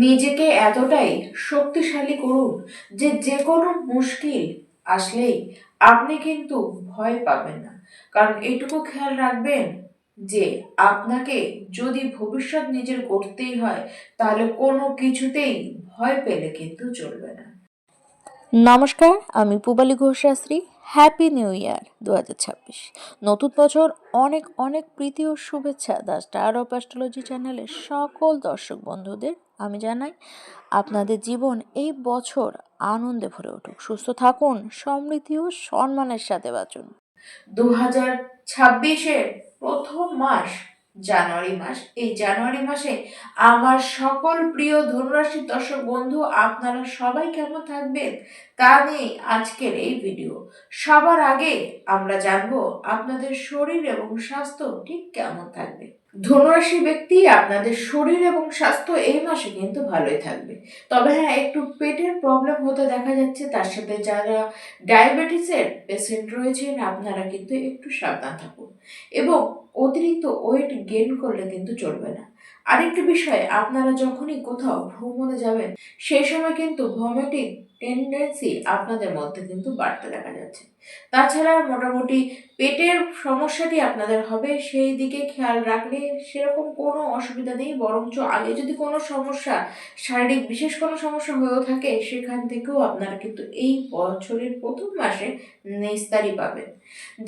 নিজেকে এতটাই শক্তিশালী করুন যে যে কোনো মুশকিল আসলেই আপনি কিন্তু ভয় পাবেন না। কারণ এইটুকু খেয়াল রাখবেন যে আপনাকে যদি ভবিষ্যৎ নিজের গড়তেই হয়, তাহলে কোনো কিছুতেই ভয় পেলে কিন্তু চলবে না। নমস্কার, আমি Purbali Ghoshashree. Happy new year 2026। নতুন বছর অনেক অনেক প্রীতি ও শুভেচ্ছা দ্য স্টার অফ অ্যাস্ট্রোলজি চ্যানেলের সকল দর্শক বন্ধুদের আমি জানাই আপনাদের জীবন এই বছর আনন্দে ভরে উঠুক, সুস্থ থাকুন, সমৃদ্ধি ও সম্মানের সাথে বাঁচুন। 2026-এর প্রথম মাস জানুয়ারি মাস। এই জানুয়ারি মাসে আমার সকল প্রিয় ধনুরাশির দর্শক বন্ধু, আপনারা সবাই কেমন থাকবেন তা নিয়ে আজকের এই ভিডিও। সবার আগে আমরা জানবো আপনাদের শরীর এবং স্বাস্থ্য ঠিক কেমন থাকবে। ধনুরাশি ব্যক্তি, আপনাদের শরীর এবং স্বাস্থ্য এই মাসে কিন্তু ভালোই থাকবে। তবে হ্যাঁ, একটু পেটের প্রবলেম হতে দেখা যাচ্ছে। তার সাথে যারা ডায়াবেটিসের পেশেন্ট রয়েছেন, আপনারা কিন্তু একটু সাবধান থাকুন এবং অতিরিক্ত ওয়েট গেইন করলে কিন্তু চলবে না। আরেকটি বিষয়, আপনারা যখনই কোথাও ভ্রমণে যাবেন সেই সময় কিন্তু ভমিটিং টেন্ডেন্সি আপনাদের মধ্যে কিন্তু বাড়তে দেখা যাচ্ছে। তাছাড়া মোটামুটি পেটের সমস্যাটি আপনাদের হবে, সেই দিকে খেয়াল রাখলে সেরকম কোনো অসুবিধা নেই। বরঞ্চ আগে যদি কোনো সমস্যা, শারীরিক বিশেষ কোনো সমস্যা হয়েও থাকে, সেখান থেকেও আপনারা কিন্তু এই বছরের প্রথম মাসে নিস্তারি পাবেন।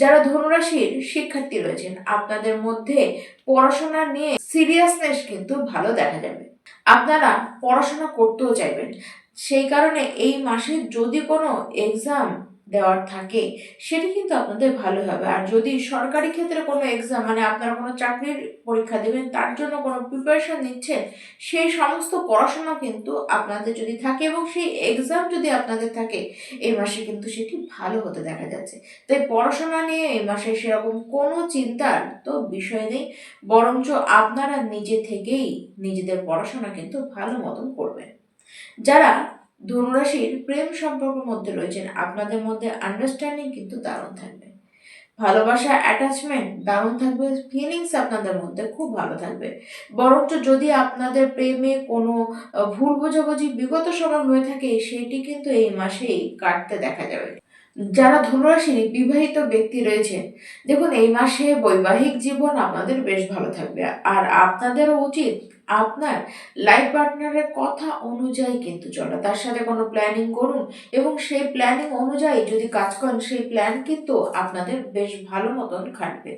যারা ধনুরাশির শিক্ষার্থী রয়েছেন, আপনাদের মধ্যে পড়াশোনা নিয়ে সিরিয়াসনেস কিন্তু ভালো দেখা যাবে। আপনারা পড়াশোনা করতেও চাইবেন। সেই কারণে এই মাসে যদি কোনো এক্সাম দেওয়ার থাকে, সেটি কিন্তু আপনাদের ভালো হবে। আর যদি সরকারি ক্ষেত্রে কোনো এক্সাম, মানে আপনারা কোনো চাকরির পরীক্ষা দেবেন, তার জন্য কোনো প্রিপারেশন নিচ্ছেন, সেই সমস্ত পড়াশোনা কিন্তু আপনাদের যদি থাকে এবং সেই এক্সাম যদি আপনাদের থাকে, এই মাসে কিন্তু সেটি ভালো হতে দেখা যাচ্ছে। তাই পড়াশোনা নিয়ে এই মাসে সেরকম কোনো চিন্তার তো বিষয় নেই। বরঞ্চ আপনারা নিজে থেকেই নিজেদের পড়াশোনা কিন্তু ভালো মতন করবেন। যারা ধনুরাশির প্রেম সম্পর্কের মধ্যে রয়েছেন, আপনাদের মধ্যে আন্ডারস্ট্যান্ডিং কিন্তু দারুণ থাকবে। ভালোবাসা, অ্যাটাচমেন্ট দারুণ থাকবে। ফিলিংস আপনাদের মধ্যে খুব ভালো থাকবে। বরঞ্চ যদি আপনাদের প্রেমে কোনো ভুল বোঝাবুঝি বিগত সময় হয়ে থাকে, সেটি কিন্তু এই মাসেই কাটতে দেখা যাবে। যারা ধনুরাশির বিবাহিত ব্যক্তি রয়েছেন, দেখুন এই মাসে বৈবাহিক জীবন আপনাদের বেশ ভালো থাকবে। আর আপনাদেরও উচিত আপনার লাইফ পার্টনারের কথা অনুযায়ী কিন্তু চলা। তার সাথে কোনো প্ল্যানিং করুন এবং সেই প্ল্যানিং অনুযায়ী যদি কাজ করেন, সেই প্ল্যান কিন্তু আপনাদের বেশ ভালো মতন খাটবে।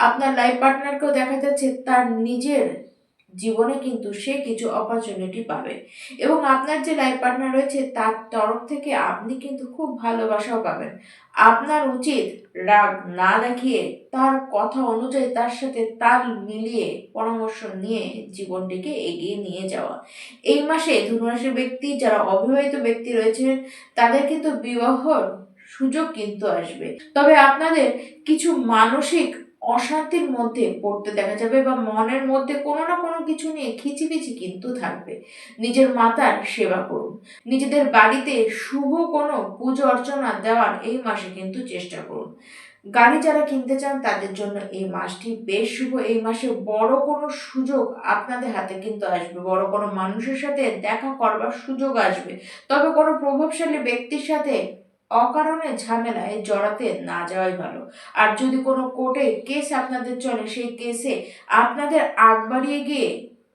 আপনার লাইফ পার্টনারকেও দেখা যাচ্ছে তার নিজের জীবনে কিন্তু সে কিছু অপরচুনিটি পাবে এবং আপনার যে লাইফ পার্টনার রয়েছে তার তরফ থেকে আপনি কিন্তু খুব ভালোবাসাও পাবেন। আপনার উচিত রাগ না দেখিয়ে তার কথা অনুযায়ী তার সাথে তাল মিলিয়ে পরামর্শ নিয়ে জীবনটিকে এগিয়ে নিয়ে যাওয়া। এই মাসে ধনুরাশির ব্যক্তি, যারা অবিবাহিত ব্যক্তি রয়েছেন, তাদের কিন্তু বিবাহর সুযোগ কিন্তু আসবে। তবে আপনাদের কিছু মানসিক অশান্তির মধ্যে পড়তে দেখা যাবে বা মনের মধ্যে কোনো না কোনো কিছু নিয়ে খিচিবিচি কিন্তু থাকবে। নিজের মাতার সেবা করুন। নিজেদের বাড়িতে শুভ কোনো পুজো অর্চনা দেওয়ার এই মাসে কিন্তু চেষ্টা করুন। গাড়ি যারা কিনতে চান তাদের জন্য এই মাসটি বেশ শুভ। এই মাসে বড় কোনো সুযোগ আপনাদের হাতে কিন্তু আসবে। বড় কোনো মানুষের সাথে দেখা করবার সুযোগ আসবে। তবে কোনো প্রভাবশালী ব্যক্তির সাথে অকারণে ঝামেলায় জড়াতে না যাওয়াই ভালো। আর যদি কোনো কোর্টে কেস আপনাদের চলে, সেই কেসে আপনাদের আগ বাড়িয়ে গিয়ে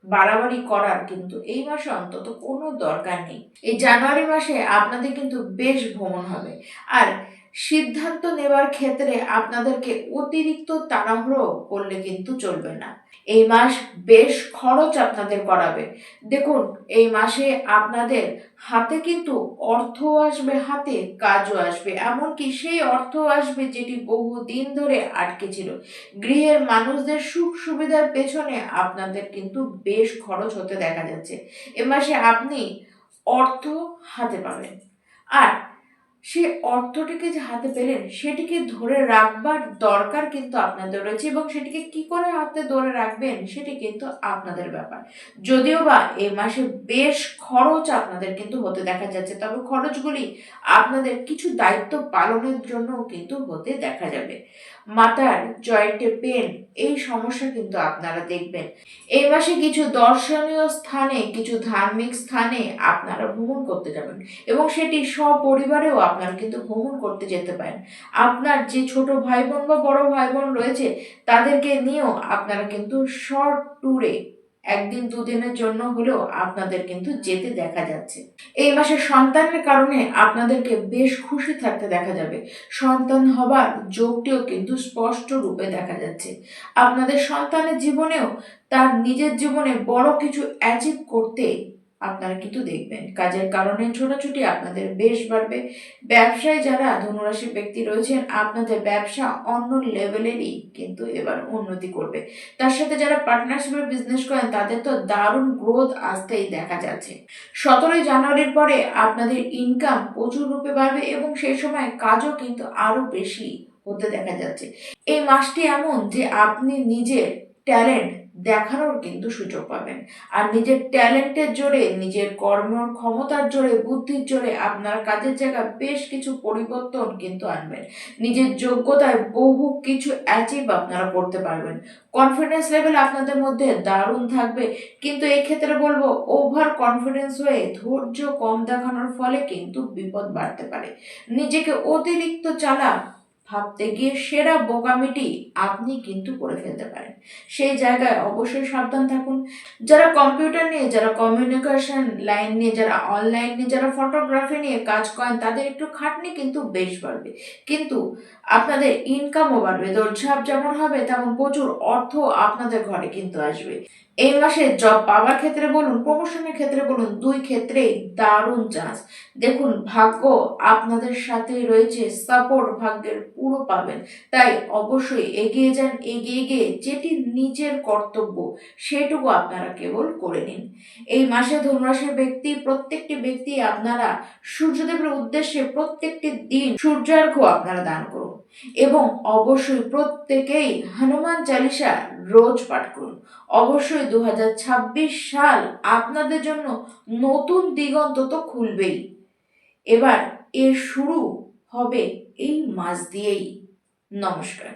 বাড়াবাড়ি করার কিন্তু এই মাসে অন্তত কোনো দরকার নেই। এই জানুয়ারি মাসে আপনাদের কিন্তু বেশ ভ্রমণ হবে। আর সিদ্ধান্ত নেওয়ার ক্ষেত্রে আপনাদেরকে অতিরিক্ত তাড়াহুড়ো করলে কিন্তু চলবে না। এই মাস বেশ খরচ আপনাদের করাবে। দেখুন এই মাসে আপনাদের হাতে কিন্তু অর্থ আসবে, হাতে কাজও আসবে। এমনকি সেই অর্থ আসবে যেটি বহুদিন ধরে আটকে ছিল। গৃহের মানুষদের সুখ সুবিধার পেছনে আপনাদের কিন্তু বেশ খরচ হতে দেখা যাচ্ছে। এ মাসে আপনি অর্থ হাতে পাবেন। আর সে অর্থটিকে যে হাতে পেলেন, সেটিকে ধরে রাখবার দরকার কিন্তু আপনাদের রয়েছে এবং সেটিকে কি করে হাতে ধরে রাখবেন সেটি কিন্তু আপনাদের ব্যাপার। যদিও বা এই মাসে বেশ খরচ আপনাদের কিন্তু হতে দেখা যাচ্ছে, তবে খরচগুলি আপনাদের কিছু দায়িত্ব পালনের জন্য কিন্তু হতে দেখা যাবে। মাথার জয়েন্টে পেন, এই সমস্যা কিন্তু আপনারা দেখবেন। এই মাসে কিছু দর্শনীয় স্থানে, কিছু ধার্মিক স্থানে আপনারা ভ্রমণ করতে যাবেন এবং সেটি সপরিবারেও আপনারা কিন্তু ভ্রমণ করতে যেতে পারেন। আপনার যে ছোট ভাই বোন বা বড় ভাই বোন রয়েছে তাদেরকে নিয়েও আপনারা কিন্তু শর্ট ট্যুরে একদিন দুদিনের জন্য হলেও আপনাদের কিন্তু যেতে দেখা যাচ্ছে। এই মাসে সন্তানের কারণে আপনাদেরকে বেশ খুশি থাকতে দেখা যাবে। সন্তান হবার যোগটিও কিন্তু স্পষ্ট রূপে দেখা যাচ্ছে। আপনাদের সন্তানের জীবনেও তার নিজের জীবনে বড় কিছু অ্যাচিভ করতে আপনারা কিন্তু দেখবেন। কাজের কারণে ছোটাছুটি আপনাদের বেশ বাড়বে। ব্যবসায় যারা ধনুরাশি ব্যক্তি রয়েছেন, আপনাদের ব্যবসা অন্য লেভেলেরই কিন্তু এবার উন্নতি করবে। তার সাথে যারা পার্টনারশিপে বিজনেস করেন তাদের তো দারুণ গ্রোথ আসতেই দেখা যাচ্ছে। 17ই জানুয়ারির পরে আপনাদের ইনকাম প্রচুর রূপে বাড়বে এবং সেই সময় কাজও কিন্তু আরো বেশি হতে দেখা যাচ্ছে। এই মাসটি এমন যে আপনি নিজের ট্যালেন্ট দেখানোর কিন্তু সুযোগ পাবেন। আর নিজের ট্যালেন্টের জোরে, নিজের কর্মর ক্ষমতার জোরে, বুদ্ধির জোরে আপনার কাজের জায়গায় বেশ কিছু পরিবর্তন কিন্তু আনবেন। নিজের যোগ্যতায় বহু কিছু অ্যাচিভ আপনারা করতে পারবেন। কনফিডেন্স লেভেল আপনাদের মধ্যে দারুণ থাকবে, কিন্তু এই ক্ষেত্রে বলবো ওভার কনফিডেন্স হয়ে ধৈর্য কম দেখানোর ফলে কিন্তু বিপদ বাড়তে পারে। নিজেকে অতিরিক্ত চালাক ভাবতে গিয়ে সেরা বোকামিটি আপনি কিন্তু করে ফেলতে পারেন। সেই জায়গায় অবশ্যই সাবধান থাকুন। যারা কম্পিউটার নিয়ে, যারা কমিউনিকেশন লাইন নিয়ে, যারা অনলাইন নিয়ে, যারা ফটোগ্রাফি নিয়ে কাজ করেন তাদের একটু খাটনি কিন্তু বেশ বাড়বে, কিন্তু আপনাদের ইনকামও বাড়বে। দৌড়ঝাঁপ যেমন হবে তেমন প্রচুর অর্থ আপনাদের ঘরে কিন্তু আসবে। এই মাসে জব পাওয়ার ক্ষেত্রে বলুন, প্রমোশনের ক্ষেত্রে বলুন, দুই ক্ষেত্রেই দারুণ চান্স। দেখুন, ভাগ্য আপনাদের সাথেই রয়েছে, সাপোর্ট ভাগ্যের পুরো পাবেন। তাই অবশ্যই এগিয়ে যান, এগিয়ে গিয়ে যেটি নিজের কর্তব্য সেটুকু আপনারা কেবল করে নিন। এই মাসে ধনুরাশির ব্যক্তি, প্রত্যেকটি ব্যক্তি আপনারা সূর্যদেবের উদ্দেশ্যে প্রত্যেকটি দিন সূর্যার্ঘ্য আপনারা দান করুন এবং অবশ্যই প্রত্যেকেই হনুমান চালিসা রোজ পাঠ করুন। অবশ্যই 2026 সাল আপনাদের জন্য নতুন দিগন্ত তো খুলবেই। এবার এর শুরু হবে এই মাস দিয়েই। নমস্কার।